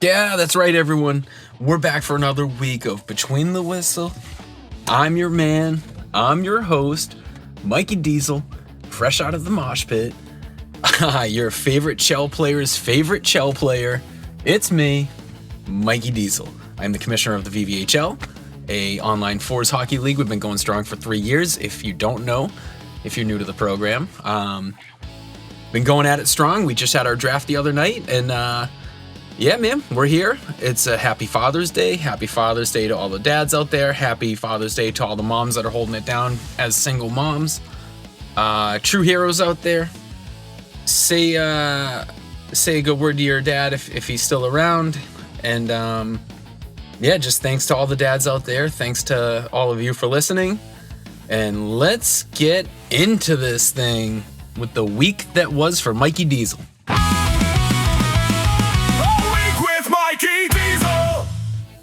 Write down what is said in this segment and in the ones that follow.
Yeah, that's right, everyone. We're back for another week of Between the Whistle. I'm your man. I'm your host, Mikey Diesel, fresh out of the mosh pit. Your favorite H.L player's favorite H.L player. It's me, Mikey Diesel. I'm the commissioner of the V.V.H.L, a online fours hockey league. We've been going strong for 3 years. If you don't know, if you're new to the program, been going at it strong. We just had our draft the other night, and yeah, man, we're here. It's a happy Father's Day. Happy Father's Day to all the dads out there. Happy Father's Day to all the moms that are holding it down as single moms. True heroes out there. Say a good word to your dad if he's still around. And yeah, just thanks to all the dads out there. Thanks to all of you for listening. And let's get into this thing with the week that was for Mikey Diesel.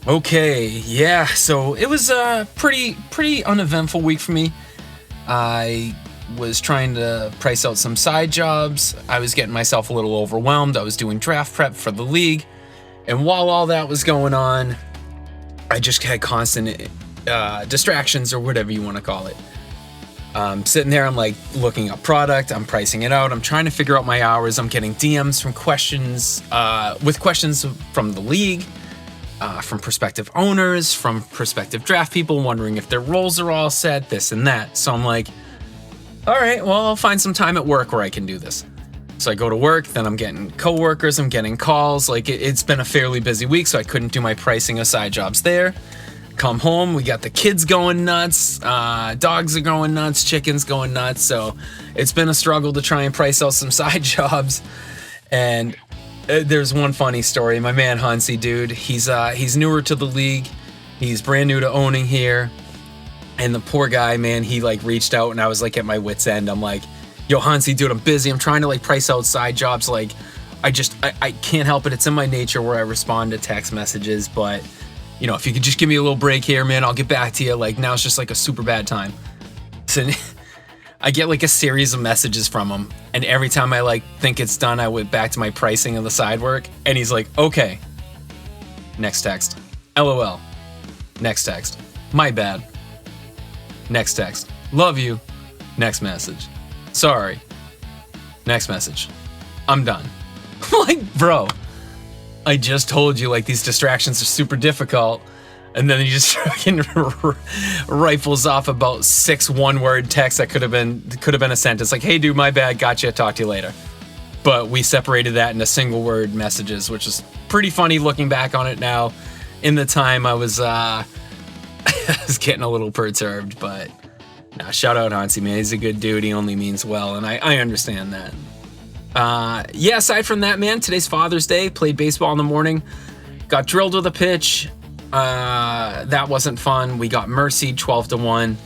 Okay, yeah, so it was a pretty uneventful week for me. I was trying to price out some side jobs. I was getting myself a little overwhelmed. I was doing draft prep for the league. And while all that was going on, I just had constant distractions, or whatever you want to call it. Sitting there, I'm like looking up product, I'm pricing it out, I'm trying to figure out my hours. I'm getting DMs from questions from the league. From prospective owners, from prospective draft people, wondering if their roles are all set, this and that. So I'm like, all right, well, I'll find some time at work where I can do this. So I go to work, then I'm getting coworkers, I'm getting calls. Like it's been a fairly busy week, so I couldn't do my pricing of side jobs there. Come home, we got the kids going nuts, dogs are going nuts, chickens going nuts. So it's been a struggle to try and price out some side jobs. And there's one funny story. My man Hansi, dude, he's newer to the league. He's brand new to owning here. And the poor guy, man, he like reached out and I was like at my wit's end. I'm like, yo, Hansi, dude, I'm busy. I'm trying to like price out side jobs. Like I can't help it. It's in my nature where I respond to text messages. But, you know, if you could just give me a little break here, man, I'll get back to you. Like now it's just like a super bad time. So I get like a series of messages from him, and every time I like think it's done, I went back to my pricing of the side work, and he's like, okay. Next text. LOL. Next text. My bad. Next text. Love you. Next message. Sorry. Next message. I'm done. I'm like, bro, I just told you like these distractions are super difficult. And then he just fucking rifles off about 6 one-word texts that could have been a sentence. Like, hey, dude, my bad, gotcha, talk to you later. But we separated that into single-word messages, which is pretty funny looking back on it now. In the time, I was getting a little perturbed, but nah, shout out Hansi, man. He's a good dude. He only means well, and I understand that. Yeah, aside from that, man, today's Father's Day. Played baseball in the morning. Got drilled with a pitch. That wasn't fun. We got mercied 12-1.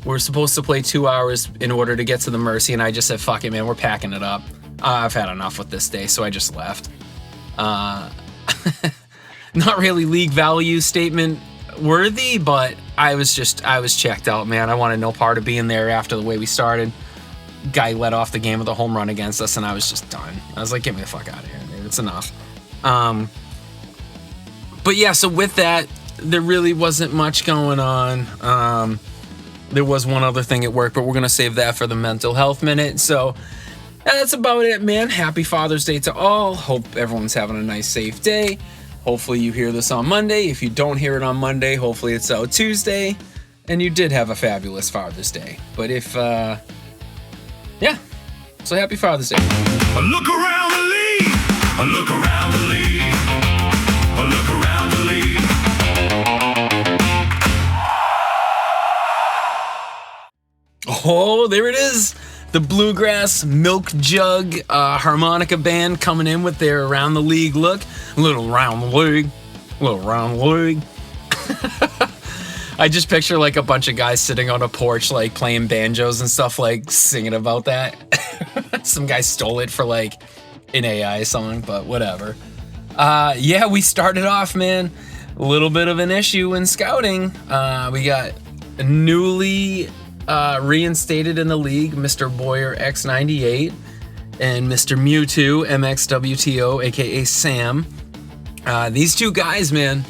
We were supposed to play 2 hours in order to get to the mercy, and I just said, fuck it, man, we're packing it up. I've had enough with this day, so I just left. Not really league value statement worthy, but I was checked out, man. I wanted no part of being there after the way we started. Guy led off the game with a home run against us, and I was just done. I was like, get me the fuck out of here, dude. It's enough. But yeah, so with that, there really wasn't much going on. There was one other thing at work, but we're going to save that for the mental health minute. So that's about it, man. Happy Father's Day to all. Hope everyone's having a nice, safe day. Hopefully you hear this on Monday. If you don't hear it on Monday, hopefully it's out Tuesday. And you did have a fabulous Father's Day. But if, yeah. So happy Father's Day. I look around the league. I look around the league. I look around the league. Oh, there it is. The Bluegrass Milk Jug harmonica band coming in with their Around the League look. A little round the league. A little round the league. I just picture like a bunch of guys sitting on a porch like playing banjos and stuff, like singing about that. Some guy stole it for like an AI song, but whatever. Yeah, we started off, man, a little bit of an issue in scouting. We got newly reinstated in the league, Mr. Boyer X98 and Mr. Mewtwo MXWTO, aka Sam. These two guys, man,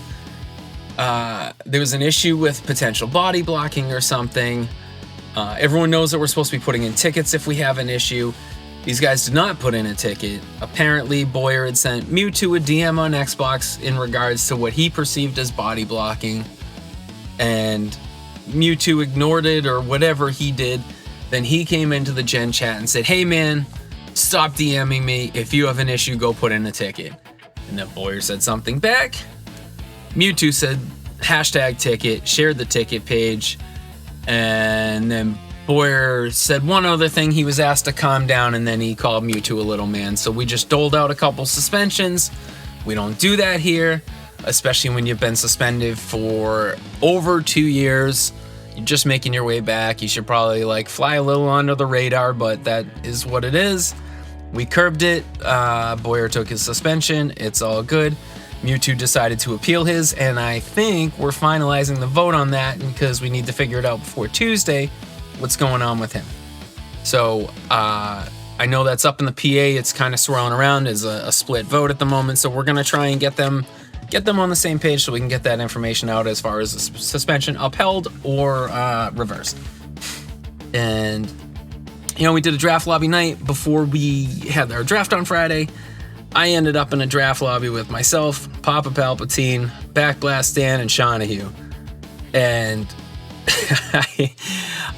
there was an issue with potential body blocking or something. Everyone knows that we're supposed to be putting in tickets if we have an issue. These guys did not put in a ticket. Apparently, Boyer had sent Mewtwo a DM on Xbox in regards to what he perceived as body blocking, and Mewtwo ignored it or whatever he did. Then he came into the Gen chat and said, "Hey man, stop DMing me. If you have an issue, go put in a ticket." And then Boyer said something back. Mewtwo said #ticket, shared the ticket page, and then Boyer said one other thing. He was asked to calm down, and then he called Mewtwo a little man. So we just doled out a couple suspensions. We don't do that here, especially when you've been suspended for over 2 years. You're just making your way back. You should probably like fly a little under the radar, but that is what it is. We curbed it. Boyer took his suspension. It's all good. Mewtwo decided to appeal his, and I think we're finalizing the vote on that because we need to figure it out before Tuesday what's going on with him. So I know that's up in the PA. It's kind of swirling around as a split vote at the moment, so we're going to try and get them on the same page so we can get that information out as far as the suspension upheld or reversed. And you know, we did a draft lobby night before we had our draft on Friday. I ended up in a draft lobby with myself, Papa Palpatine, Backblast Dan, and Shawnahue. And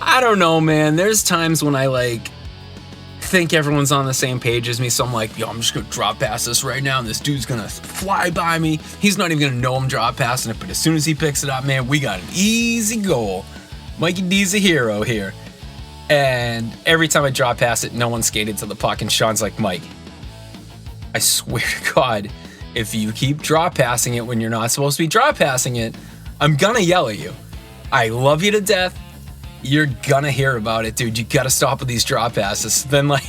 I don't know, man. There's times when I like think everyone's on the same page as me, so I'm like, yo, I'm just gonna drop past this right now, and this dude's gonna fly by me. He's not even gonna know I'm drop passing it, but as soon as he picks it up, man, we got an easy goal. Mikey Diesel hero here. And every time I drop past it, no one skated to the puck, and Sean's like, Mike, I swear to God, if you keep drop passing it when you're not supposed to be drop passing it, I'm gonna yell at you. I love you to death. You're gonna hear about it, dude. You gotta stop with these drop passes. Then like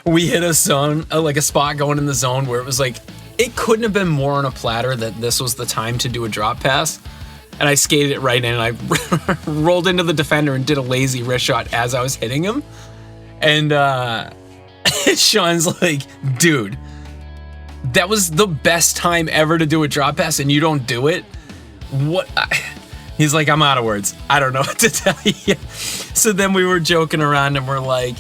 we hit a zone, like a spot going in the zone where it was like, it couldn't have been more on a platter that this was the time to do a drop pass. And I skated it right in, and I rolled into the defender and did a lazy wrist shot as I was hitting him. And Sean's like, dude, that was the best time ever to do a drop pass, and you don't do it? What? He's like, I'm out of words. I don't know what to tell you. So then we were joking around, and we're like,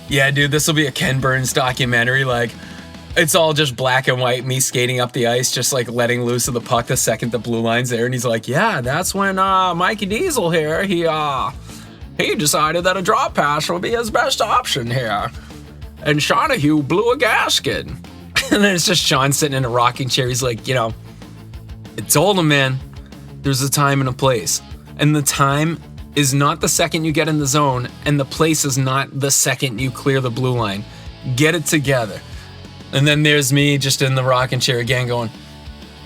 yeah, dude, this will be a Ken Burns documentary. Like, it's all just black and white, me skating up the ice, just like letting loose of the puck the second the blue line's there. And he's like, yeah, that's when Mikey Diesel here, he decided that a drop pass would be his best option here. And Shawnahue blew a gasket. And then it's just Sean sitting in a rocking chair. He's like, you know, I told him, man, there's a time and a place. And the time is not the second you get in the zone, and the place is not the second you clear the blue line. Get it together. And then there's me just in the rocking chair again going,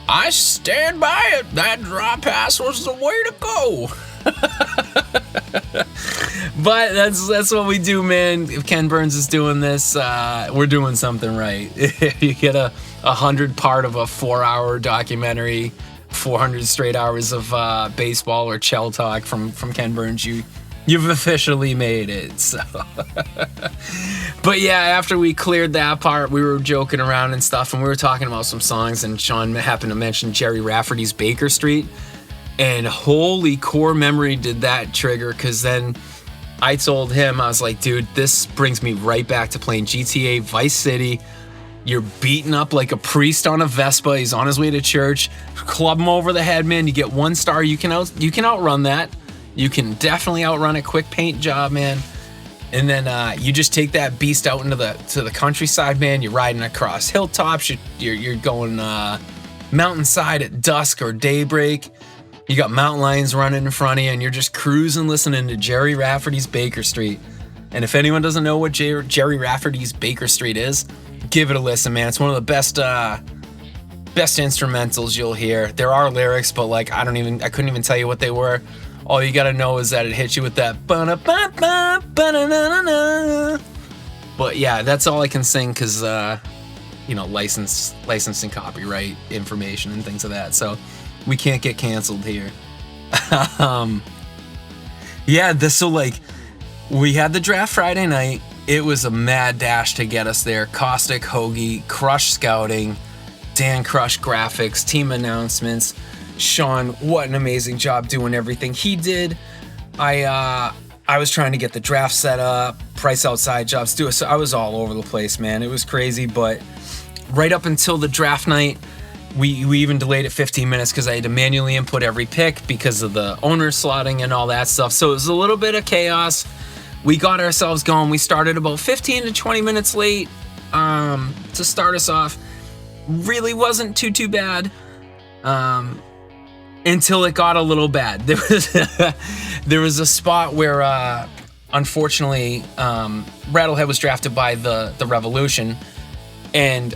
I stand by it. That drop pass was the way to go. But that's what we do, man. If Ken Burns is doing this, we're doing something right. If you get a 100 part of a 4-hour documentary, 400 straight hours of baseball or Chell talk from Ken Burns, you've officially made it. So but yeah, after we cleared that part, we were joking around and stuff, and we were talking about some songs, and Sean happened to mention Jerry Rafferty's Baker Street, and holy core memory did that trigger, because then I told him, I was like, dude, this brings me right back to playing GTA Vice City. You're beaten up like a priest on a Vespa. He's on his way to church. Club him over the head, man. You get 1 star. You can outrun that. You can definitely outrun a quick paint job, man. And then you just take that beast out into the countryside, man. You're riding across hilltops. You're going mountainside at dusk or daybreak. You got mountain lions running in front of you, and you're just cruising, listening to Jerry Rafferty's Baker Street. And if anyone doesn't know what Jerry Rafferty's Baker Street is, give it a listen, man. It's one of the best instrumentals you'll hear. There are lyrics, but like I couldn't even tell you what they were. All you gotta know is that it hits you with that ba-da-ba-ba, ba-da-na-na-na. But yeah, that's all I can sing because licensing copyright information and things of that. So we can't get canceled here. We had the draft Friday night. It was a mad dash to get us there. Caustic, Hoagie, Crush Scouting. Dan crushed graphics, team announcements. Sean, what an amazing job doing everything he did. I was trying to get the draft set up, price outside jobs, do it. So I was all over the place, man. It was crazy, but right up until the draft night, we even delayed it 15 minutes because I had to manually input every pick because of the owner slotting and all that stuff. So it was a little bit of chaos. We got ourselves going. We started about 15 to 20 minutes late to start us off. Really wasn't too bad until it got a little bad. There was a spot where unfortunately Rattlehead was drafted by the Revolution, and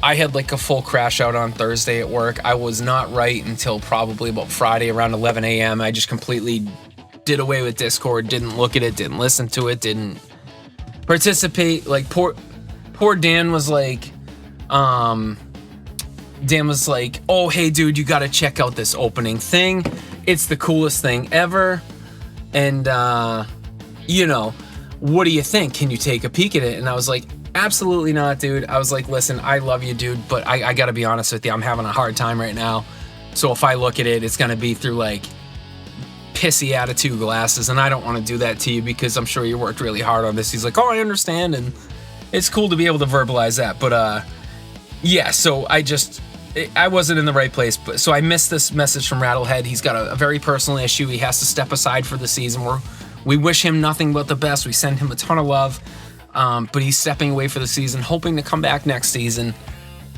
I had like a full crash out on Thursday at work. I was not right until probably about Friday around 11 a.m. I just completely did away with Discord, didn't look at it, didn't listen to it, didn't participate. Like poor Dan was like, oh, hey dude, you gotta check out this opening thing. It's the coolest thing ever. And, what do you think? Can you take a peek at it? And I was like, absolutely not, dude. I was like, listen, I love you, dude, but I gotta be honest with you. I'm having a hard time right now. So if I look at it, it's gonna be through like pissy attitude glasses, and I don't want to do that to you because I'm sure you worked really hard on this. He's like, oh, I understand, and it's cool to be able to verbalize that. But yeah, so I wasn't in the right place, but so I missed this message from Rattlehead. He's got a very personal issue. He has to step aside for the season. We wish him nothing but the best. We send him a ton of love, but he's stepping away for the season, hoping to come back next season,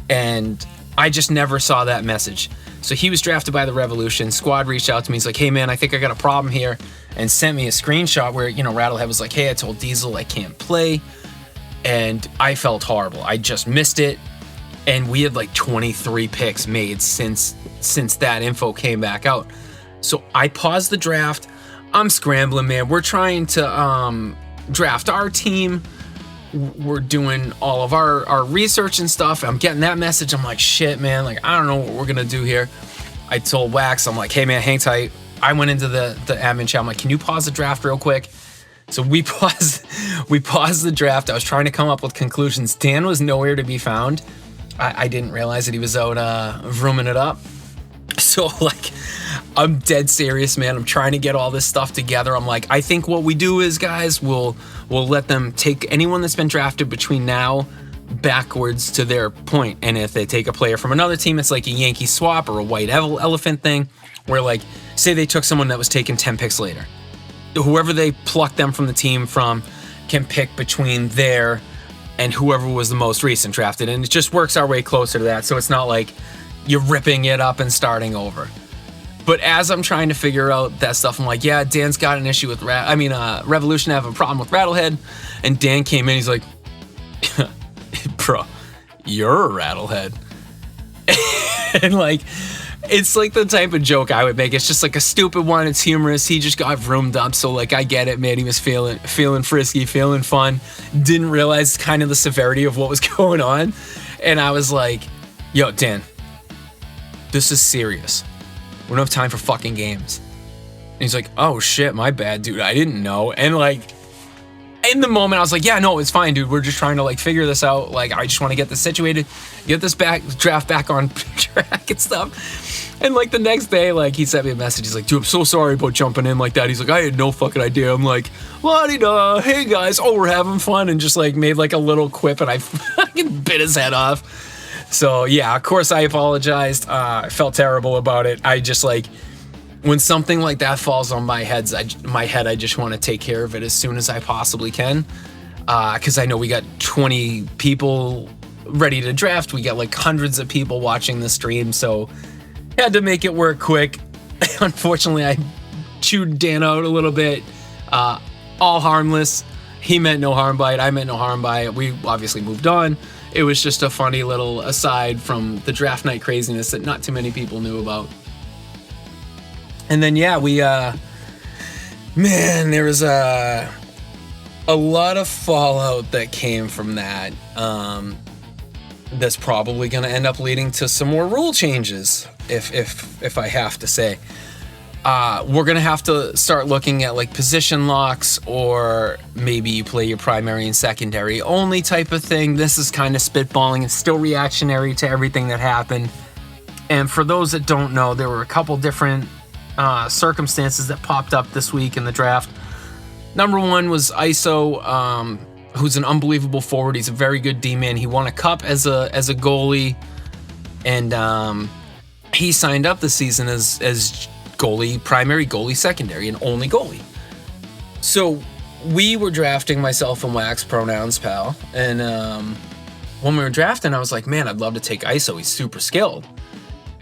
and I just never saw that message. So he was drafted by the Revolution. Squad reached out to me. He's like, hey man, I think I got a problem here, and sent me a screenshot where, Rattlehead was like, hey, I told Diesel I can't play, and I felt horrible. I just missed it. And we had like 23 picks made since that info came back out. So I paused the draft. I'm scrambling, man. We're trying to draft our team. We're doing all of our research and stuff. I'm getting that message. I'm like, shit, man. Like, I don't know what we're going to do here. I told Wax, I'm like, hey, man, hang tight. I went into the admin chat. I'm like, can you pause the draft real quick? So we paused the draft. I was trying to come up with conclusions. Dan was nowhere to be found. I didn't realize that he was out vrooming it up. So like, I'm dead serious, man. I'm trying to get all this stuff together. I'm like, I think what we do is, guys, we'll let them take anyone that's been drafted between now backwards to their point. And if they take a player from another team, it's like a Yankee swap or a white elephant thing, where like, say they took someone that was taken 10 picks later. Whoever they plucked them from the team from can pick between there and whoever was the most recent drafted. And it just works our way closer to that. So it's not like you're ripping it up and starting over. But as I'm trying to figure out that stuff, I'm like, yeah, Dan's got an issue with Revolution have a problem with Rattlehead. And Dan came in, he's like, bro, you're a Rattlehead. And like, it's like the type of joke I would make. It's just like a stupid one. It's humorous. He just got roomed up. So like, I get it, man. He was feeling frisky, feeling fun. Didn't realize kind of the severity of what was going on. And I was like, yo, Dan, this is serious. We don't have time for fucking games. And he's like, oh shit, my bad, dude. I didn't know. And like, in the moment, I was like, yeah, no, it's fine, dude. We're just trying to like figure this out. Like, I just want to get this situated, get this draft back on track and stuff. And like the next day, like he sent me a message. He's like, dude, I'm so sorry about jumping in like that. He's like, I had no fucking idea. I'm like, la-di-da, hey guys, oh, we're having fun. And just like made like a little quip, and I fucking bit his head off. So yeah, of course I apologized. I felt terrible about it. I just like, when something like that falls on my head, I just want to take care of it as soon as I possibly can. Because I know we got 20 people ready to draft. We got like hundreds of people watching the stream. So had to make it work quick. Unfortunately, I chewed Dan out a little bit. All harmless. He meant no harm by it. I meant no harm by it. We obviously moved on. It was just a funny little aside from the draft night craziness that not too many people knew about. And then, yeah, we, man, there was a lot of fallout that came from that. That's probably going to end up leading to some more rule changes, if I have to say. we're going to have to start looking at like position locks, or maybe you play your primary and secondary only type of thing. This is kind of spitballing. It's still reactionary to everything that happened. And for those that don't know, there were a couple different circumstances that popped up this week in the draft. Number one was ISO, who's an unbelievable forward. He's a very good D-man. He won a cup as a goalie, and he signed up this season as goalie, primary goalie, secondary, and only goalie. So we were drafting, myself and Wax, pronouns pal, and when we were drafting, I was like, man, I'd love to take ISO. He's super skilled.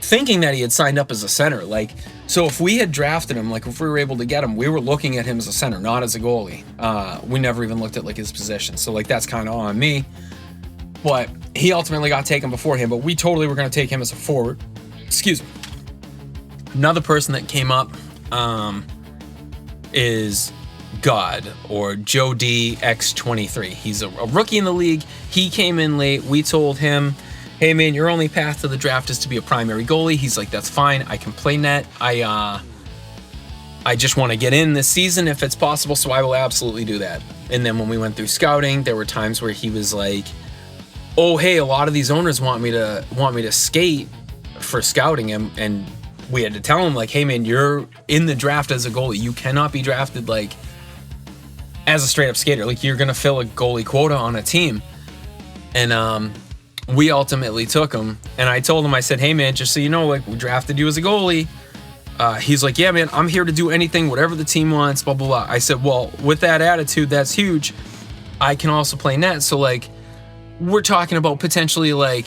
Thinking that he had signed up as a center. Like, so if we had drafted him, like if we were able to get him, we were looking at him as a center, not as a goalie. We never even looked at like his position. So like that's kind of on me. But he ultimately got taken before him, but we totally were going to take him as a forward. Excuse me. Another person that came up is God, or Joe D X23. He's a rookie in the league. He came in late. We told him, hey man, your only path to the draft is to be a primary goalie. He's like, that's fine. I can play net. I just want to get in this season if it's possible, so I will absolutely do that. And then when we went through scouting, there were times where he was like, oh hey, a lot of these owners want me to skate for scouting him, and we had to tell him like, hey man, you're in the draft as a goalie. You cannot be drafted like as a straight up skater. Like you're gonna fill a goalie quota on a team. And we ultimately took him, and I told him, I said, hey man, just so you know, like we drafted you as a goalie. He's like, yeah man, I'm here to do anything, whatever the team wants, blah blah blah. I said, well, with that attitude, that's huge. I can also play net, so like we're talking about potentially like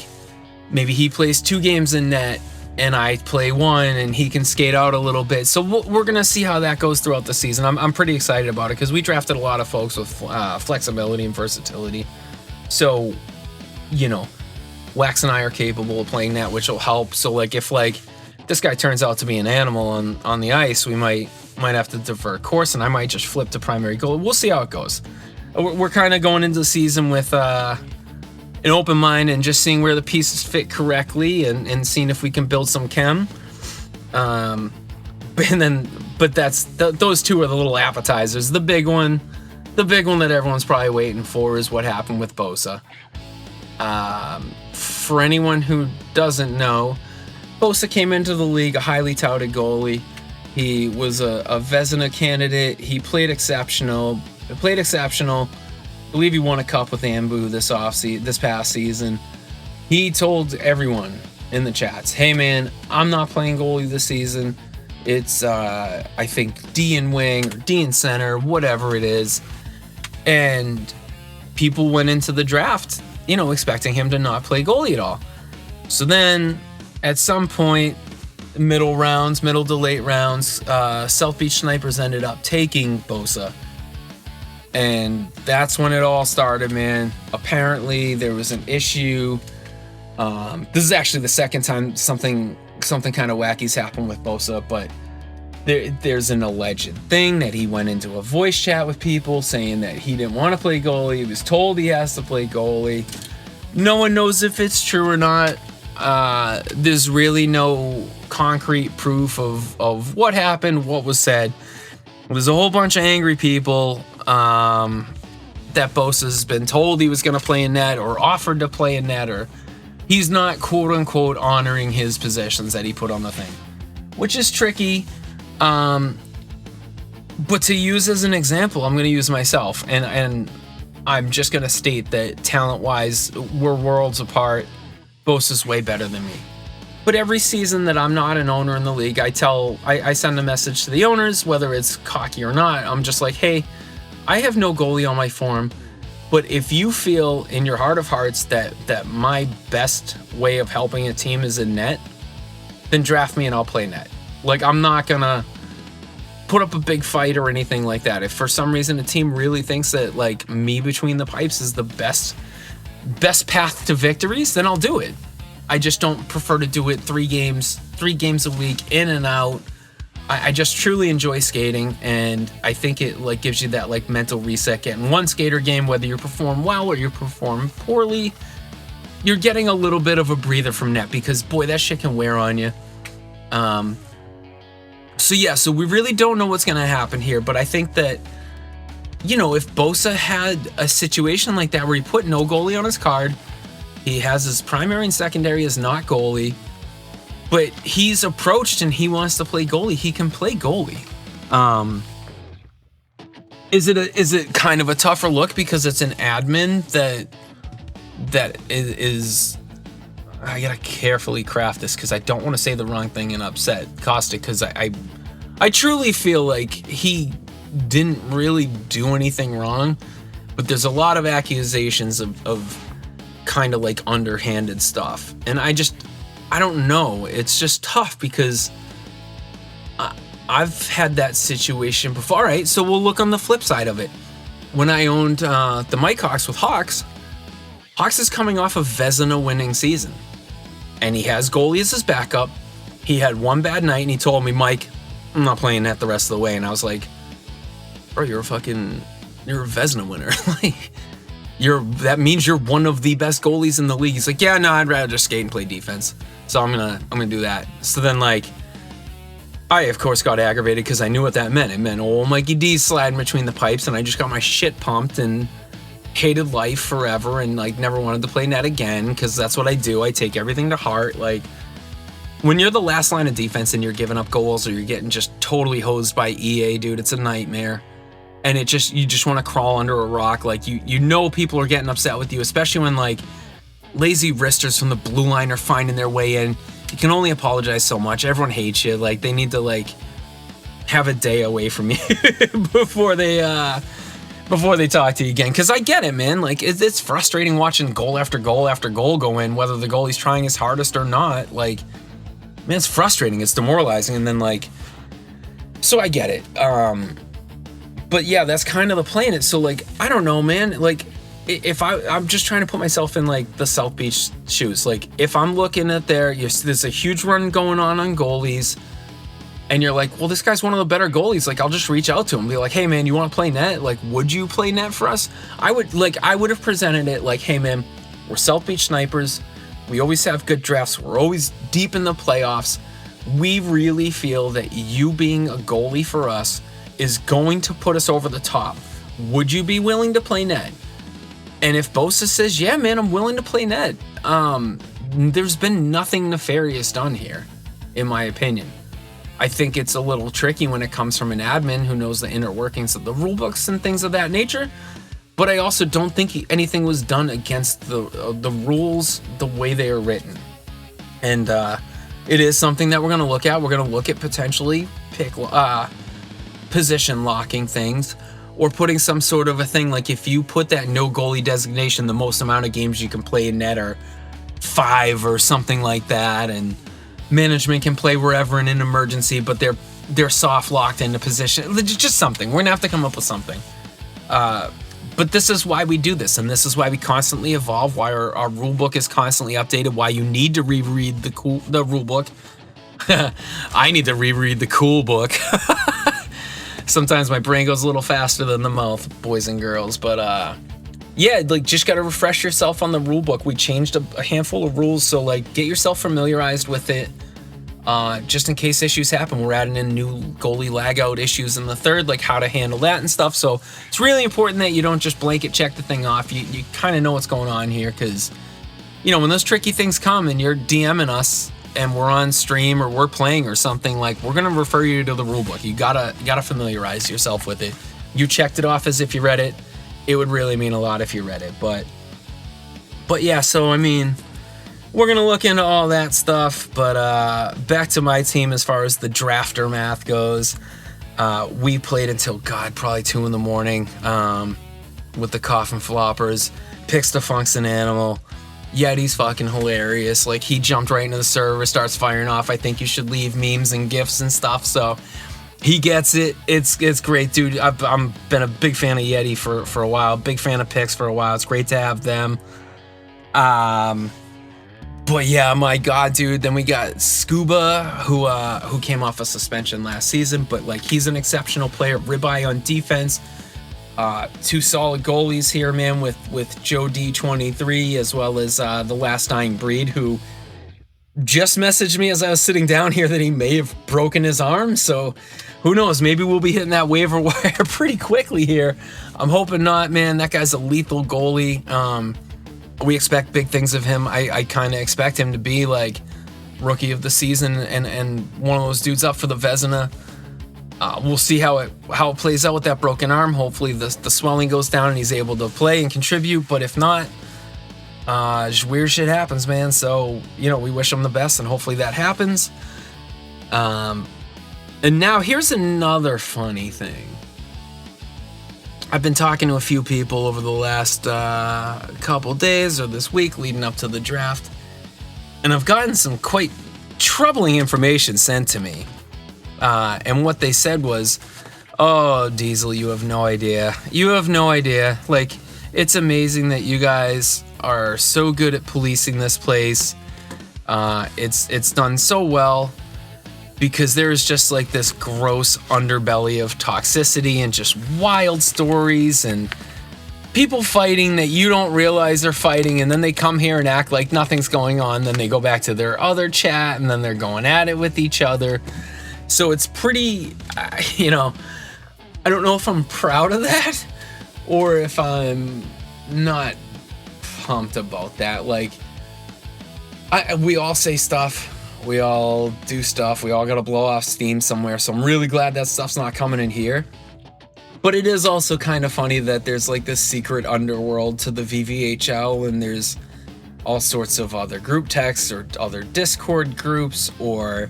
maybe he plays 2 games in net and I play 1, and he can skate out a little bit. So we're gonna see how that goes throughout the season. I'm pretty excited about it because we drafted a lot of folks with flexibility and versatility. So, you know, Wax and I are capable of playing that, which will help. So like if like this guy turns out to be an animal on the ice, we might have to divert course, and I might just flip to primary goal. We'll see how it goes. We're kind of going into the season with an open mind and just seeing where the pieces fit correctly, and seeing if we can build some chem. But those two are the little appetizers. The big one that everyone's probably waiting for is what happened with Bosa. For anyone who doesn't know, Bosa came into the league a highly touted goalie. He was a Vezina candidate. He played exceptional. I believe he won a cup with Ambu this past season. He told everyone in the chats, hey man, I'm not playing goalie this season. It's I think D in wing or D in center, whatever it is. And people went into the draft, you know, expecting him to not play goalie at all. So then at some point, middle to late rounds, South Beach Snipers ended up taking Bosa. And that's when it all started, man. Apparently there was an issue. This is actually the second time something kind of wacky's happened with Bosa, but there's an alleged thing that he went into a voice chat with people saying that he didn't want to play goalie. He was told he has to play goalie. No one knows if it's true or not. There's really no concrete proof of what happened, what was said. There's a whole bunch of angry people that Bosa's been told he was going to play in net or offered to play in net, or he's not quote unquote honoring his positions that he put on the thing, which is tricky. But to use as an example, I'm going to use myself, and I'm just going to state that talent-wise, we're worlds apart. Bosa's way better than me. But every season that I'm not an owner in the league, I send a message to the owners, whether it's cocky or not. I'm just like, hey, I have no goalie on my form, but if you feel in your heart of hearts that my best way of helping a team is in net, then draft me and I'll play net. Like, I'm not gonna put up a big fight or anything like that. If for some reason a team really thinks that like me between the pipes is the best path to victories, then I'll do it. I just don't prefer to do it 3 games a week in and out. I just truly enjoy skating, and I think it like gives you that like mental reset. Getting one skater game, whether you perform well or you perform poorly, you're getting a little bit of a breather from net, because boy, that shit can wear on you. So we really don't know what's going to happen here, but I think that, if Bosa had a situation like that where he put no goalie on his card, he has his primary and secondary as not goalie, but he's approached and he wants to play goalie, he can play goalie. Is it kind of a tougher look because it's an admin that is I gotta carefully craft this because I don't want to say the wrong thing and upset Caustic, because I truly feel like he didn't really do anything wrong, but there's a lot of accusations of kind of like underhanded stuff, and I don't know. It's just tough because I've had that situation before. All right, so we'll look on the flip side of it. When I owned the Mike Hawks with Hawks is coming off a Vezina winning season, and he has goalie as his backup. He had one bad night, and he told me, Mike, I'm not playing that the rest of the way. And I was like, bro, you're a Vezina winner. Like, that means you're one of the best goalies in the league. He's like, yeah, no, I'd rather just skate and play defense. So I'm gonna do that. So then, like, I of course got aggravated because I knew what that meant. It meant old Mikey D sliding between the pipes, and I just got my shit pumped and hated life forever, and like never wanted to play net again because that's what I do. I take everything to heart. Like, when you're the last line of defense and you're giving up goals or you're getting just totally hosed by EA, dude, it's a nightmare. And you just want to crawl under a rock. Like, you know people are getting upset with you, especially when like lazy wristers from the blue line are finding their way in. You can only apologize so much. Everyone hates you. Like, they need to like have a day away from you before they talk to you again. Because I get it, man. Like, it's frustrating watching goal after goal after goal go in, whether the goalie's trying his hardest or not. Like, man, it's frustrating. It's demoralizing. And then, like, so I get it. But yeah, that's kind of the plan. So, like, I don't know, man. Like, if I'm just trying to put myself in, like, the South Beach shoes. Like, if I'm looking at there's a huge run going on goalies, and you're like, well, this guy's one of the better goalies. Like, I'll just reach out to him and be like, hey, man, you want to play net? Like, would you play net for us? I would have presented it like, hey, man, we're South Beach snipers. We always have good drafts. We're always deep in the playoffs. We really feel that you being a goalie for us is going to put us over the top. Would you be willing to play net? And if Bosa says, yeah, man, I'm willing to play net, there's been nothing nefarious done here, in my opinion. I think it's a little tricky when it comes from an admin who knows the inner workings of the rule books and things of that nature. But I also don't think anything was done against the rules the way they are written. And it is something that we're going to look at. We're going to look at potentially position locking things, or putting some sort of a thing like, if you put that no goalie designation, the most amount of games you can play in net are 5 or something like that, and management can play wherever in an emergency, but they're soft locked into position. Just something. We're gonna have to come up with something. But this is why we do this, and this is why we constantly evolve, why our rule book is constantly updated, why you need to reread the rule book. I need to reread the cool book. Sometimes my brain goes a little faster than the mouth, boys and girls. But yeah, like, just gotta refresh yourself on the rule book. We changed a handful of rules, so like, get yourself familiarized with it. Just in case issues happen. We're adding in new goalie lag out issues in the third, like how to handle that and stuff. So it's really important that you don't just blanket check the thing off. You kind of know what's going on here, because, when those tricky things come and you're DMing us and we're on stream or we're playing or something, like, we're gonna refer you to the rule book. You gotta familiarize yourself with it. You checked it off as if you read it. It would really mean a lot if you read it. But yeah, so I mean, we're going to look into all that stuff, but back to my team as far as the drafter math goes. We played until, probably 2 a.m. With the coffin floppers. Picks the Function Animal. Yeti's fucking hilarious. Like, he jumped right into the server, starts firing off, I think you should leave memes and GIFs and stuff, so he gets it. It's great, dude. I've been a big fan of Yeti for a while, big fan of Picks for a while. It's great to have them. But yeah, my God, dude. Then we got Scuba, who came off a suspension last season, but like, he's an exceptional player. Ribeye on defense. 2 solid goalies here, man, with Joe D23 as well as the Last Dying Breed, who just messaged me as I was sitting down here that he may have broken his arm. So who knows? Maybe we'll be hitting that waiver wire pretty quickly here. I'm hoping not, man. That guy's a lethal goalie. We expect big things of him. I kind of expect him to be like rookie of the season and one of those dudes up for the Vezina. We'll see how it plays out with that broken arm. Hopefully the swelling goes down and he's able to play and contribute. But if not, just weird shit happens, man. So, we wish him the best and hopefully that happens. And now here's another funny thing. I've been talking to a few people over the last couple days or this week leading up to the draft, and I've gotten some quite troubling information sent to me. And what they said was, "Oh, Diesel, you have no idea. You have no idea. Like, it's amazing that you guys are so good at policing this place. It's done so well." Because there's just like this gross underbelly of toxicity and just wild stories and people fighting that you don't realize they're fighting, and then they come here and act like nothing's going on. Then they go back to their other chat and then they're going at it with each other. So it's pretty, I don't know if I'm proud of that or if I'm not pumped about that. Like, we all say stuff. We all do stuff. We all got to blow off steam somewhere. So I'm really glad that stuff's not coming in here. But it is also kind of funny that there's like this secret underworld to the V.V.H.L. and there's all sorts of other group texts or other Discord groups or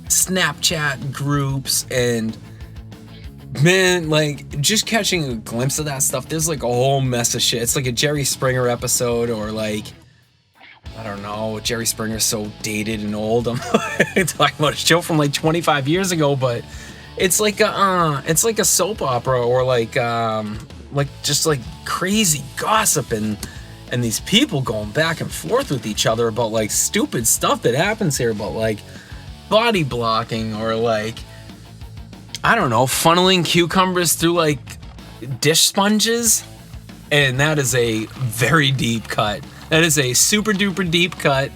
Snapchat groups. And man, like just catching a glimpse of that stuff, there's like a whole mess of shit. It's like a Jerry Springer episode or like, I don't know, Jerry Springer's so dated and old. I'm talking about a show from like 25 years ago, but it's like a soap opera or like just like crazy gossip and these people going back and forth with each other about like stupid stuff that happens here about like body blocking or like, I don't know, funneling cucumbers through like dish sponges. And that is a very deep cut. That is a super duper deep cut.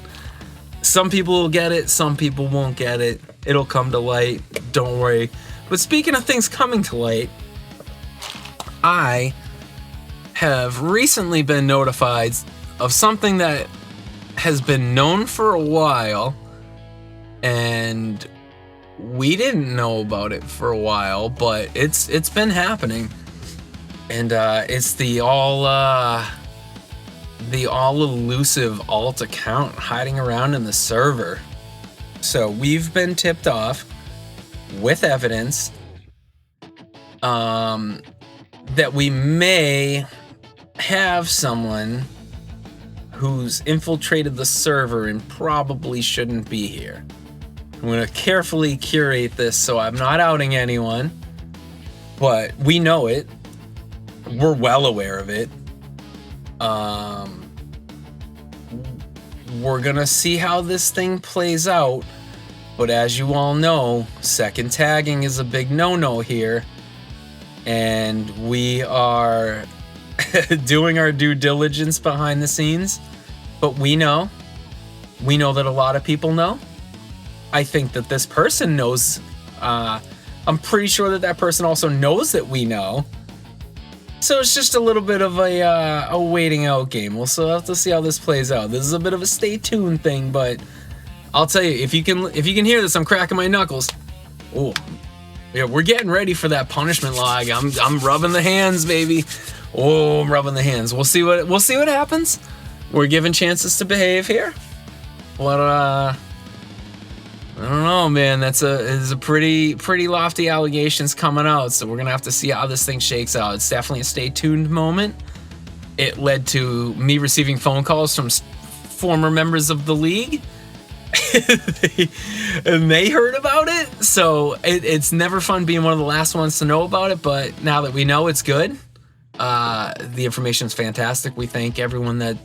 Some people will get it, some people won't get it. It'll come to light, don't worry. But speaking of things coming to light, I have recently been notified of something that has been known for a while, and we didn't know about it for a while, but it's been happening. And it's the all elusive alt account hiding around in the server. So we've been tipped off with evidence that we may have someone who's infiltrated the server and probably shouldn't be here. I'm going to carefully curate this so I'm not outing anyone, but we know it. We're well aware of it. We're gonna see how this thing plays out, but as you all know, second tagging is a big no-no here, and we are doing our due diligence behind the scenes, but we know that a lot of people know. I think that this person knows. I'm pretty sure that person also knows that we know. So it's just a little bit of a waiting out game. We'll still have to see how this plays out. This is a bit of a stay tuned thing, but I'll tell you, if you can hear this, I'm cracking my knuckles. Oh, yeah, we're getting ready for that punishment log. I'm rubbing the hands, baby. Oh, I'm rubbing the hands. We'll see what happens. We're given chances to behave here. What I don't know, man. It's a pretty lofty allegations coming out, so we're gonna have to see how this thing shakes out. It's definitely a stay tuned moment. It led to me receiving phone calls from former members of the league, and they heard about it. So it's never fun being one of the last ones to know about it. But now that we know, it's good. The information's fantastic. We thank everyone that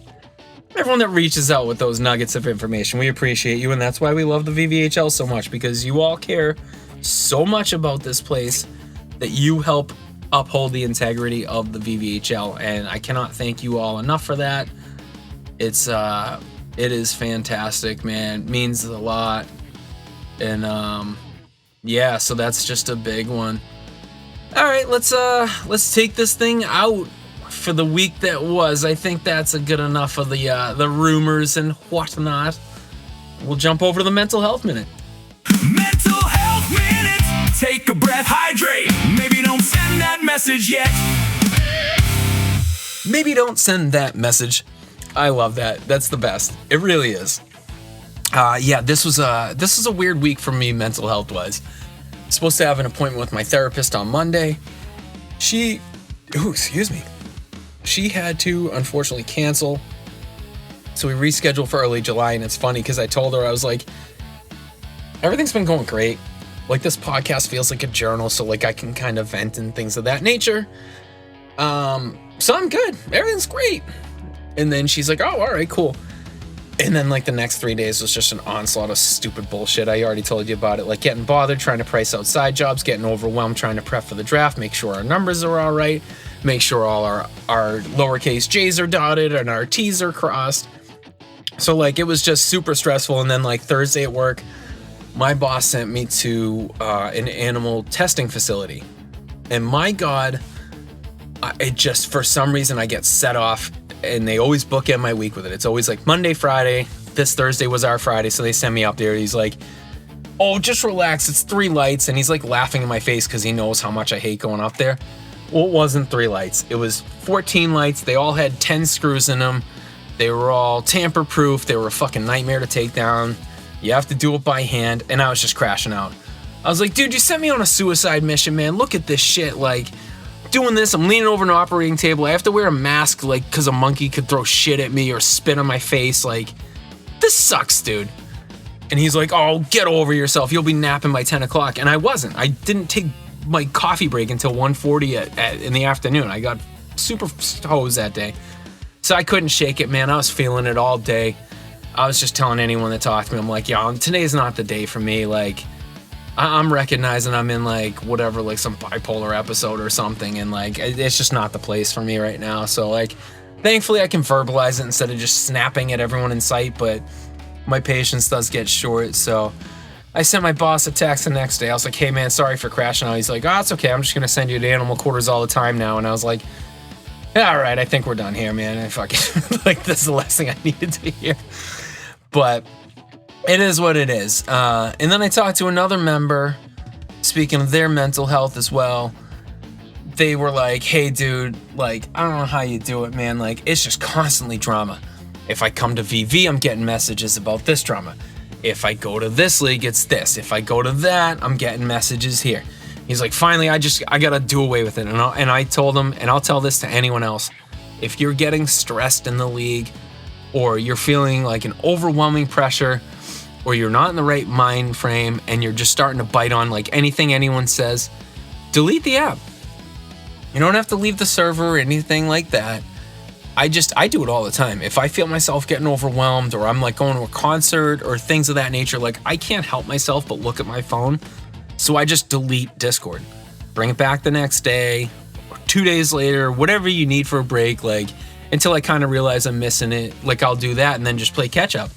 reaches out with those nuggets of information. We appreciate you, and that's why we love the V.V.H.L so much, because you all care so much about this place that you help uphold the integrity of the V.V.H.L, and I cannot thank you all enough for that. It's It is fantastic, man. It means a lot. And yeah, so that's just a big one. All right, let's take this thing out for the week that was. I think that's a good enough of the rumors and whatnot. We'll jump over to the mental health minute. Mental health minute. Take a breath, hydrate. Maybe don't send that message yet. Maybe don't send that message. I love that. That's the best. It really is. Yeah, this was a weird week for me, mental health wise. Supposed to have an appointment with my therapist on Monday. She had to unfortunately cancel. So we rescheduled for early July, and it's funny because I told her, I was like, everything's been going great. Like, this podcast feels like a journal, so like I can kind of vent and things of that nature. So I'm good. Everything's great. And then she's like, oh, all right, cool. And then like the next 3 days was just an onslaught of stupid bullshit. I already told you about it. Like getting bothered, trying to price out side jobs, getting overwhelmed, trying to prep for the draft, make sure our numbers are all right, make sure all our lowercase j's are dotted and our t's are crossed. So like it was just super stressful. And then like Thursday at work, my boss sent me to an animal testing facility. And my God, it just, for some reason, I get set off, and they always bookend my week with it. It's always like Monday, Friday. This Thursday was our Friday, so they send me up there. He's like, oh, just relax. It's 3 lights. And he's like laughing in my face because he knows how much I hate going up there. Well, it wasn't 3 lights. It was 14 lights. They all had 10 screws in them. They were all tamper-proof. They were a fucking nightmare to take down. You have to do it by hand. And I was just crashing out. I was like, dude, you sent me on a suicide mission, man. Look at this shit. Like, doing this, I'm leaning over an operating table. I have to wear a mask, like, because a monkey could throw shit at me or spit on my face. Like, this sucks, dude. And he's like, oh, get over yourself. You'll be napping by 10 o'clock. And I wasn't. I didn't take my coffee break until 1:40 in the afternoon. I got super hosed that day. So I couldn't shake it, man. I was feeling it all day. I was just telling anyone that talked to me, I'm like, yeah, today's not the day for me. Like, I'm recognizing I'm in like whatever, like some bipolar episode or something, and like it's just not the place for me right now. So like, thankfully I can verbalize it instead of just snapping at everyone in sight, but my patience does get short. So I sent my boss a text the next day. I was like, hey man, sorry for crashing out. He's like, oh, it's okay. I'm just gonna send you to animal quarters all the time now. And I was like, yeah, all right, I think we're done here, man. And fucking like, this is the last thing I needed to hear. But it is what it is. And then I talked to another member, speaking of their mental health as well. They were like, hey, dude, like, I don't know how you do it, man. Like, it's just constantly drama. If I come to VV, I'm getting messages about this drama. If I go to this league, it's this. If I go to that, I'm getting messages here. He's like, finally, I got to do away with it. And I told him, and I'll tell this to anyone else, if you're getting stressed in the league, or you're feeling like an overwhelming pressure, or you're not in the right mind frame and you're just starting to bite on like anything anyone says, delete the app. You don't have to leave the server or anything like that. I do it all the time. If I feel myself getting overwhelmed, or I'm like going to a concert or things of that nature, like I can't help myself but look at my phone. So I just delete Discord, bring it back the next day or 2 days later, whatever you need for a break, like until I kind of realize I'm missing it. Like I'll do that and then just play catch up.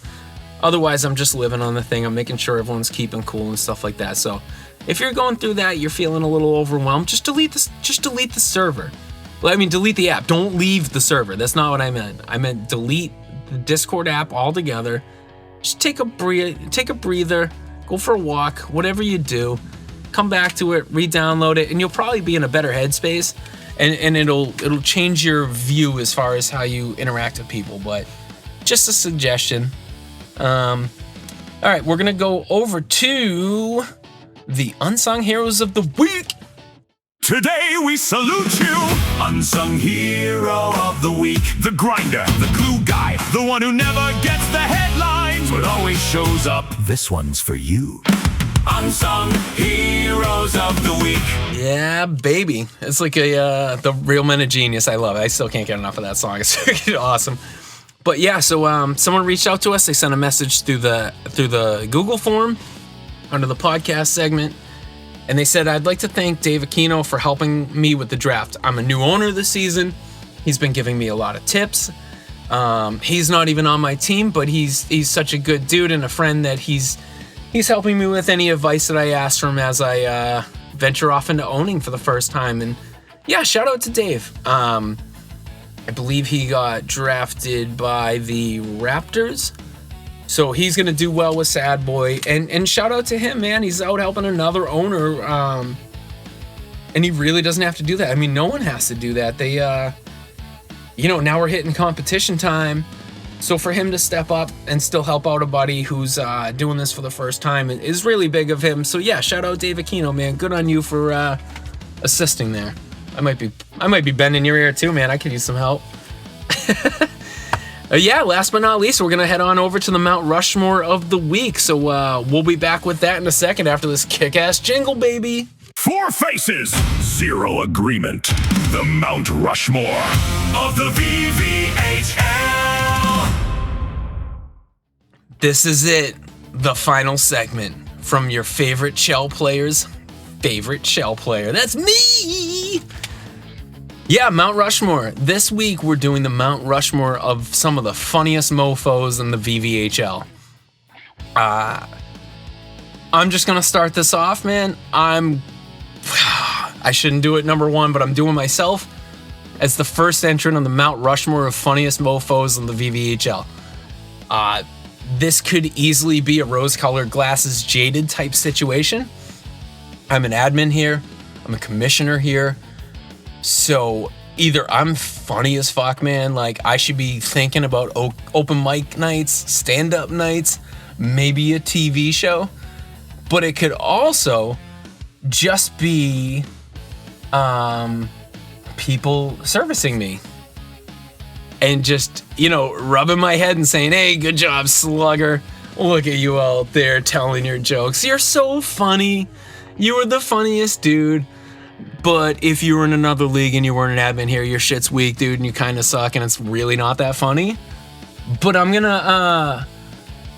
Otherwise, I'm just living on the thing. I'm making sure everyone's keeping cool and stuff like that. So if you're going through that, you're feeling a little overwhelmed, just delete the server. Well, I mean, delete the app. Don't leave the server. That's not what I meant. I meant delete the Discord app altogether. Just take a breather, go for a walk, whatever you do. Come back to it, re-download it, and you'll probably be in a better headspace. And it'll change your view as far as how you interact with people. But just a suggestion. All right, we're gonna go over to the Unsung Heroes of the Week. Today we salute you, Unsung Hero of the Week. The grinder, the glue guy, the one who never gets the headlines but always shows up. This one's for you. Unsung Heroes of the Week. Yeah, baby. It's like the Real Men of Genius. I love it. I still can't get enough of that song. It's freaking awesome. But yeah, so someone reached out to us. They sent a message through the Google form under the podcast segment, and they said, I'd like to thank Dave Aquino for helping me with the draft. I'm a new owner this season. He's been giving me a lot of tips. He's not even on my team, but he's such a good dude and a friend that he's helping me with any advice that I ask from as I venture off into owning for the first time. And yeah, shout out to Dave. I believe he got drafted by the Raptors, so he's gonna do well with Sad Boy. And shout out to him, man. He's out helping another owner, and he really doesn't have to do that. I mean, no one has to do that. They, now we're hitting competition time. So for him to step up and still help out a buddy who's doing this for the first time is really big of him. So yeah, shout out Dave Aquino, man. Good on you for assisting there. I might be bending your ear too, man. I could use some help. Yeah, last but not least, we're gonna head on over to the Mount Rushmore of the week. So we'll be back with that in a second after this kick-ass jingle, baby. 4 faces, 0 agreement. The Mount Rushmore of the V.V.H.L. This is it, the final segment from your favorite Shell player's favorite Shell player. That's me! Yeah, Mount Rushmore. This week we're doing the Mount Rushmore of some of the funniest mofos in the V.V.H.L. I'm just gonna start this off, man. I shouldn't do it number 1, but I'm doing myself as the first entrant on the Mount Rushmore of funniest mofos in the V.V.H.L. This could easily be a rose-colored glasses jaded type situation. I'm an admin here. I'm a commissioner here. So either I'm funny as fuck, man, like I should be thinking about open mic nights, stand-up nights, maybe a TV show, but it could also just be people servicing me and just, rubbing my head and saying, hey, good job, slugger. Look at you out there telling your jokes. You're so funny. You were the funniest dude. But if you were in another league and you weren't an admin here, your shit's weak, dude, and you kind of suck and it's really not that funny. But I'm gonna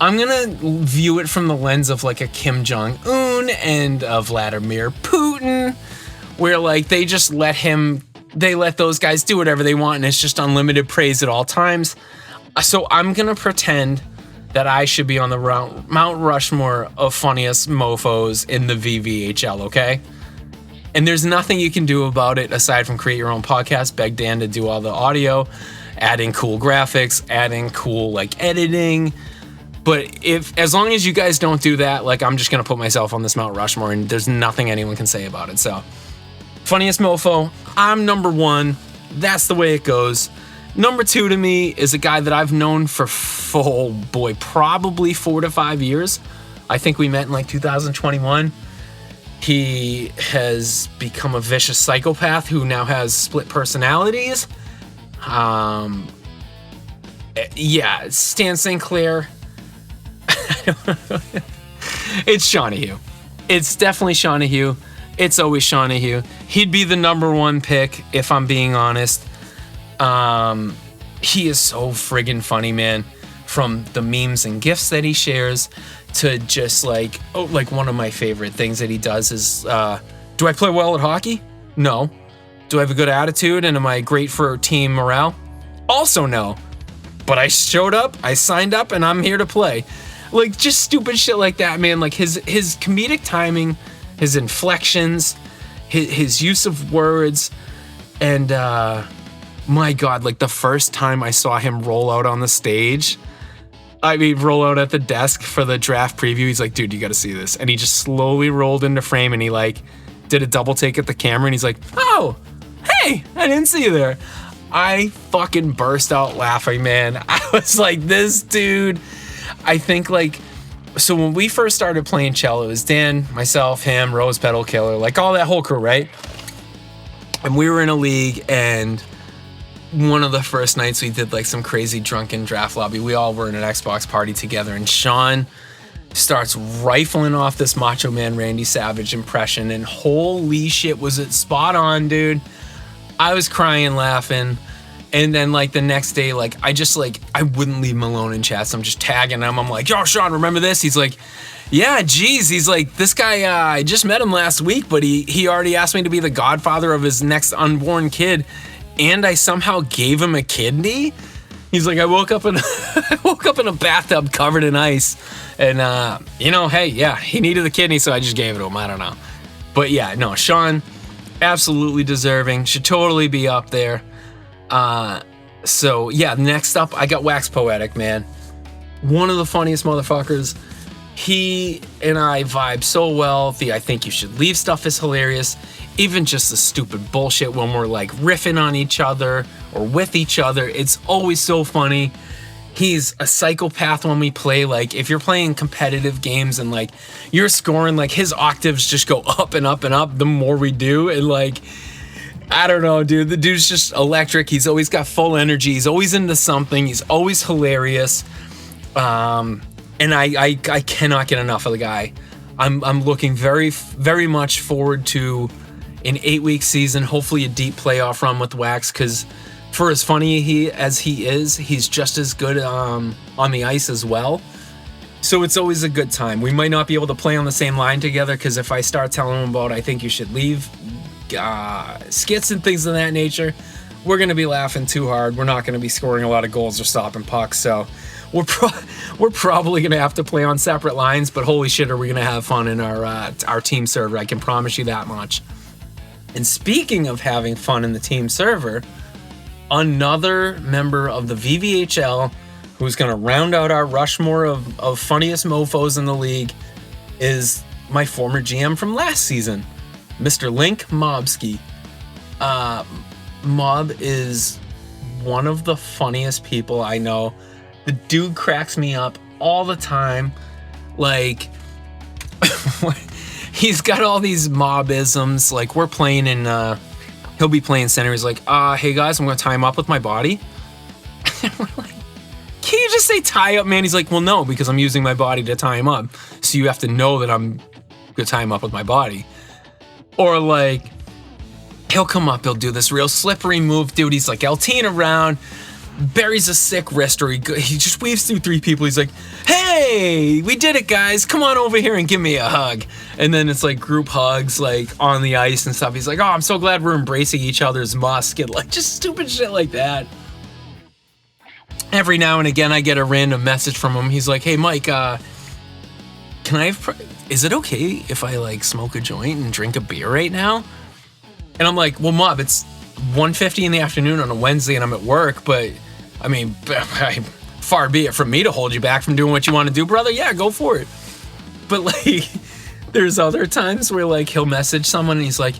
view it from the lens of like a Kim Jong-un and a Vladimir Putin, where like they let those guys do whatever they want and it's just unlimited praise at all times. So I'm gonna pretend that I should be on the Mount Rushmore of funniest mofos in the V.V.H.L, okay? And there's nothing you can do about it aside from create your own podcast, beg Dan to do all the audio, adding cool graphics, adding cool like editing. But as long as you guys don't do that, like I'm just gonna put myself on this Mount Rushmore and there's nothing anyone can say about it. So funniest mofo, I'm number 1. That's the way it goes. Number 2 to me is a guy that I've known for probably 4 to 5 years. I think we met in like 2021. He has become a vicious psychopath who now has split personalities. Yeah, Stan Sinclair. It's Shawnee. It's definitely Shawnee. It's always Shawnee. He'd be the number 1 pick if I'm being honest. He is so friggin' funny, man. From the memes and gifs that he shares to just like one of my favorite things that he does is, do I play well at hockey? No. Do I have a good attitude and am I great for team morale? Also no. But I showed up, I signed up, and I'm here to play. Like just stupid shit like that, man. Like his comedic timing, his inflections, his use of words, and my God, like the first time I saw him roll out on the stage, roll out at the desk for the draft preview. He's like, dude, you got to see this. And he just slowly rolled into frame and he like did a double take at the camera and he's like, oh, hey, I didn't see you there. I fucking burst out laughing, man. I was like, this dude, I think like, so when we first started playing cello, it was Dan, myself, him, Rose Petal Killer, like all that whole crew, right? And we were in a league and one of the first nights we did like some crazy drunken draft lobby. We all were in an Xbox party together and Sean starts rifling off this Macho Man Randy Savage impression and holy shit was it spot on, dude. I was crying laughing. And then like the next day, like I wouldn't leave him alone in chat. So I'm just tagging him. I'm like, yo, Sean, remember this? He's like, yeah, geez. He's like, this guy, I just met him last week, but he already asked me to be the godfather of his next unborn kid. And I somehow gave him a kidney. He's like, I woke up in a bathtub covered in ice, and hey, yeah, he needed the kidney, so I just gave it to him. I don't know, but yeah, no, Sean, absolutely deserving, should totally be up there. So yeah, next up, I got Wax Poetic, man. One of the funniest motherfuckers. He and I vibe so well. The I think you should leave stuff is hilarious. Even just the stupid bullshit when we're like riffing on each other or with each other. It's always so funny. He's a psychopath when we play. Like if you're playing competitive games and like you're scoring, like his octaves just go up and up and up the more we do. And like, I don't know, dude. The dude's just electric. He's always got full energy. He's always into something. He's always hilarious. And I cannot get enough of the guy. I'm looking very, very much forward to an 8-week season, hopefully a deep playoff run with Wax, because for as funny as he is, he's just as good on the ice as well. So it's always a good time. We might not be able to play on the same line together, because if I start telling him about I think you should leave skits and things of that nature, we're going to be laughing too hard. We're not going to be scoring a lot of goals or stopping pucks. So we're probably going to have to play on separate lines, but holy shit, are we going to have fun in our team server. I can promise you that much. And speaking of having fun in the team server, another member of the V.V.H.L. who's going to round out our Rushmore of funniest mofos in the league is my former GM from last season, Mr. Link Mobski. Mob is one of the funniest people I know. The dude cracks me up all the time. Like, he's got all these mobisms. Like, we're playing in, he'll be playing center. He's like, hey guys, I'm going to tie him up with my body. And we're like, can you just say tie up, man? He's like, well, no, because I'm using my body to tie him up. So you have to know that I'm going to tie him up with my body. Or like, he'll come up, he'll do this real slippery move, dude. He's like LTing around, buries a sick wrist, or he just weaves through 3 people. He's like, hey, we did it, guys. Come on over here and give me a hug. And then it's like group hugs, like on the ice and stuff. He's like, oh, I'm so glad we're embracing each other's musk, and like just stupid shit like that. Every now and again, I get a random message from him. He's like, hey, Mike, is it okay if I like smoke a joint and drink a beer right now? And I'm like, well, Mob, it's 1:50 in the afternoon on a Wednesday and I'm at work, but I mean, far be it from me to hold you back from doing what you want to do, brother. Yeah, go for it. But like, there's other times where like he'll message someone and he's like,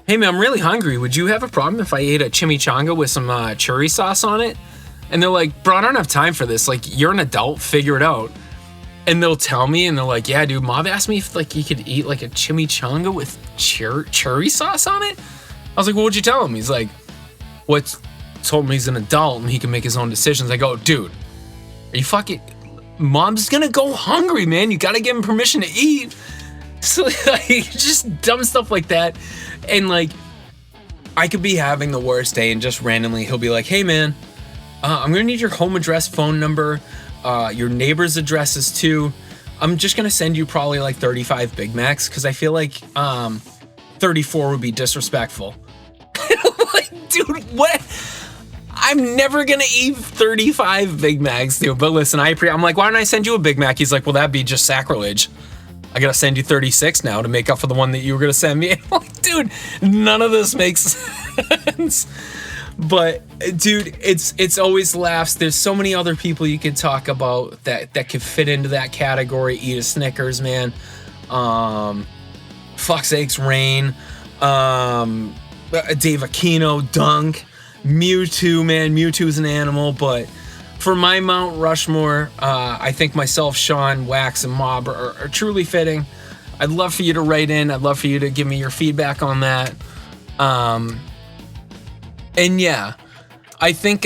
hey man, I'm really hungry. Would you have a problem if I ate a chimichanga with some churri sauce on it? And they're like, bro, I don't have time for this. Like, you're an adult, figure it out. And they'll tell me, and they're like, yeah, dude, Mob asked me if like he could eat like a chimichanga with churri sauce on it. I was like, well, what'd you tell him? He's like, told me he's an adult and he can make his own decisions. I go, dude, are you fucking, Mom's gonna go hungry, man. You gotta give him permission to eat. So like, just dumb stuff like that. And like, I could be having the worst day and just randomly he'll be like, hey man, I'm gonna need your home address, phone number, your neighbor's addresses too. I'm just gonna send you probably like 35 Big Macs, because I feel like 34 would be disrespectful. I'm like, dude, what? I'm never gonna eat 35 Big Macs, dude. But listen, I'm like, why don't I send you a Big Mac? He's like, well, that'd be just sacrilege. I gotta send you 36 now to make up for the one that you were gonna send me. I'm like, dude, none of this makes sense. But dude, it's always laughs. There's so many other people you could talk about that could fit into that category. Eat a Snickers, man. Fuck sakes, Rain. Dave Aquino, Dunk, Mewtwo, man. Mewtwo's an animal. But for my Mount Rushmore, I think myself, Sean, Wax, and Mob are truly fitting. I'd love for you to write in. I'd love for you to give me your feedback on that. And yeah, I think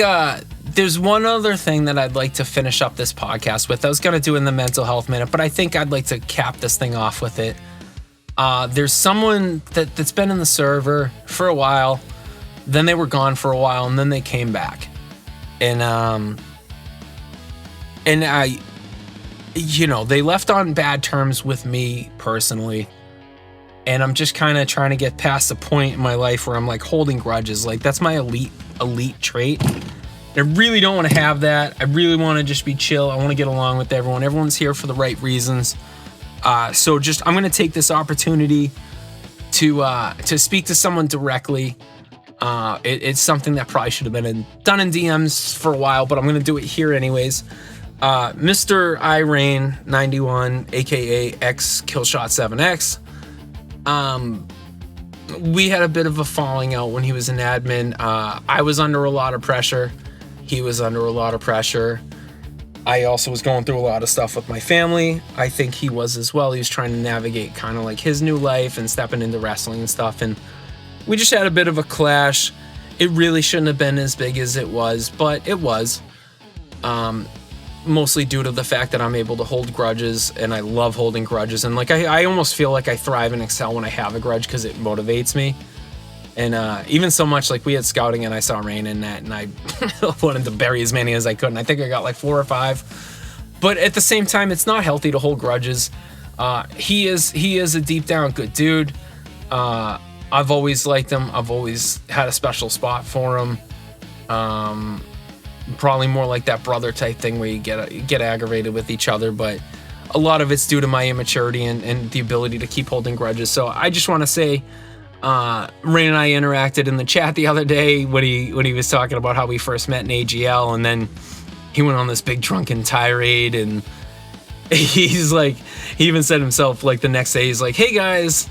there's one other thing that I'd like to finish up this podcast with. I was going to do in the mental health minute, but I think I'd like to cap this thing off with it. There's someone that's been in the server for a while, then they were gone for a while, and then they came back. And I, they left on bad terms with me personally. And I'm just kind of trying to get past the point in my life where I'm like holding grudges. Like, that's my elite trait. I really don't want to have that. I really want to just be chill. I want to get along with everyone. Everyone's here for the right reasons. So I'm going to take this opportunity to speak to someone directly. It's something that probably should have been done in DMs for a while, but I'm going to do it here anyways. Mr. Irain91, aka X Killshot7X. We had a bit of a falling out when he was an admin. I was under a lot of pressure. He was under a lot of pressure. I also was going through a lot of stuff with my family. I think he was as well. He was trying to navigate kind of like his new life and stepping into wrestling and stuff. And we just had a bit of a clash. It really shouldn't have been as big as it was, but it was. Mostly due to the fact that I'm able to hold grudges, and I love holding grudges. And like I almost feel like I thrive and excel when I have a grudge because it motivates me. And even so much, like we had scouting and I saw Rain in that, and I wanted to bury as many as I could. And I think I got like 4 or 5. But at the same time, it's not healthy to hold grudges. He is a deep down good dude. I've always liked him. I've always had a special spot for him. Probably more like that brother type thing where you get aggravated with each other, but a lot of it's due to my immaturity and the ability to keep holding grudges. So I just want to say, Rain and I interacted in the chat the other day when he was talking about how we first met in AGL, and then he went on this big drunken tirade, and he's like, he even said himself like the next day, he's like, hey guys,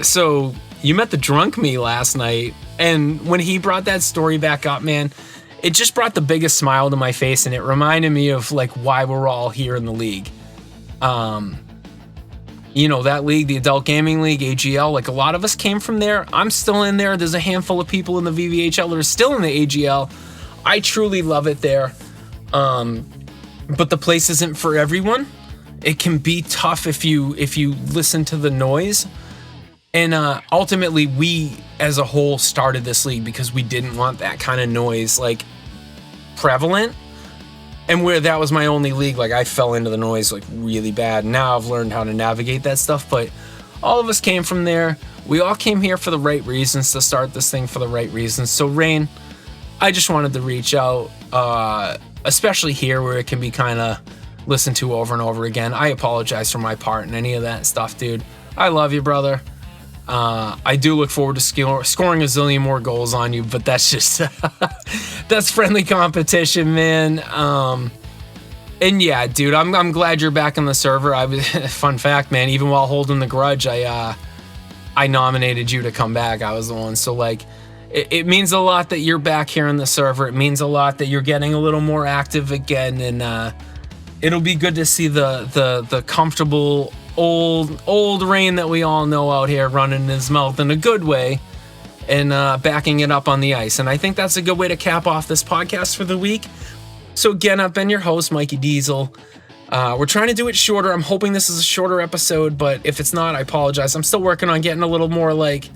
so you met the drunk me last night. And when he brought that story back up, man, it just brought the biggest smile to my face, and it reminded me of like why we're all here in the league. You know, that league, the Adult Gaming League, AGL, like a lot of us came from there. I'm still in there. There's a handful of people in the V.V.H.L that are still in the AGL. I truly love it there. But the place isn't for everyone. It can be tough if you listen to the noise. And ultimately, we as a whole started this league because we didn't want that kind of noise like prevalent. And where that was my only league, like I fell into the noise like really bad. Now I've learned how to navigate that stuff, but all of us came from there. We all came here for the right reasons, to start this thing for the right reasons. So Rain, I just wanted to reach out, especially here where it can be kind of listened to over and over again. I apologize for my part in any of that stuff, dude. I love you, brother. I do look forward to scoring a zillion more goals on you, but that's just that's friendly competition, man. And yeah, dude, I'm glad you're back on the server. Fun fact, man, even while holding the grudge, I nominated you to come back. I was the one. So like, it means a lot that you're back here on the server. It means a lot that you're getting a little more active again, and it'll be good to see the comfortable old Rain that we all know out here running his mouth in a good way and backing it up on the ice. And I think that's a good way to cap off this podcast for the week. So again, I've been your host, Mikey Diesel. We're trying to do it shorter. I'm hoping this is a shorter episode, but if it's not, I apologize. I'm still working on getting a little more like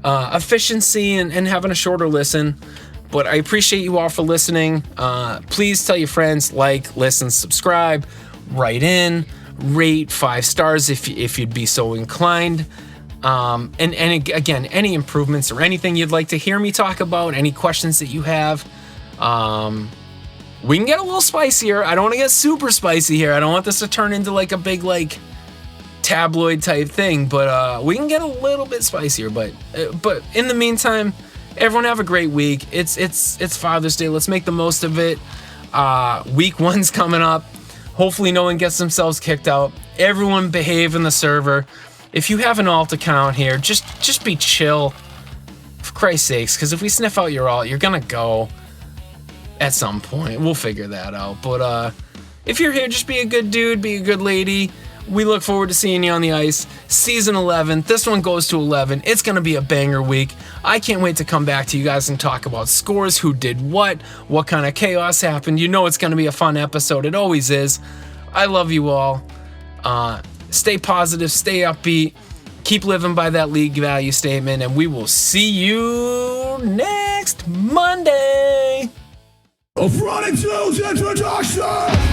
efficiency and having a shorter listen. But I appreciate you all for listening. Please tell your friends, like, listen, subscribe, write in, rate 5 stars if you'd be so inclined. And again, any improvements or anything you'd like to hear me talk about, any questions that you have, we can get a little spicier. I don't want to get super spicy here. I don't want this to turn into like a big like tabloid type thing, but we can get a little bit spicier. But in the meantime, everyone have a great week. It's Father's Day. Let's make the most of it. Week 1's coming up. Hopefully no one gets themselves kicked out. Everyone behave in the server. If you have an alt account here, just be chill. For Christ's sakes, because if we sniff out your alt, you're gonna go at some point. We'll figure that out. But if you're here, just be a good dude, be a good lady. We look forward to seeing you on the ice. Season 11. This one goes to 11. It's going to be a banger week. I can't wait to come back to you guys and talk about scores, who did what kind of chaos happened. You know it's going to be a fun episode. It always is. I love you all. Stay positive, stay upbeat. Keep living by that league value statement, and we will see you next Monday. Of running to introduction!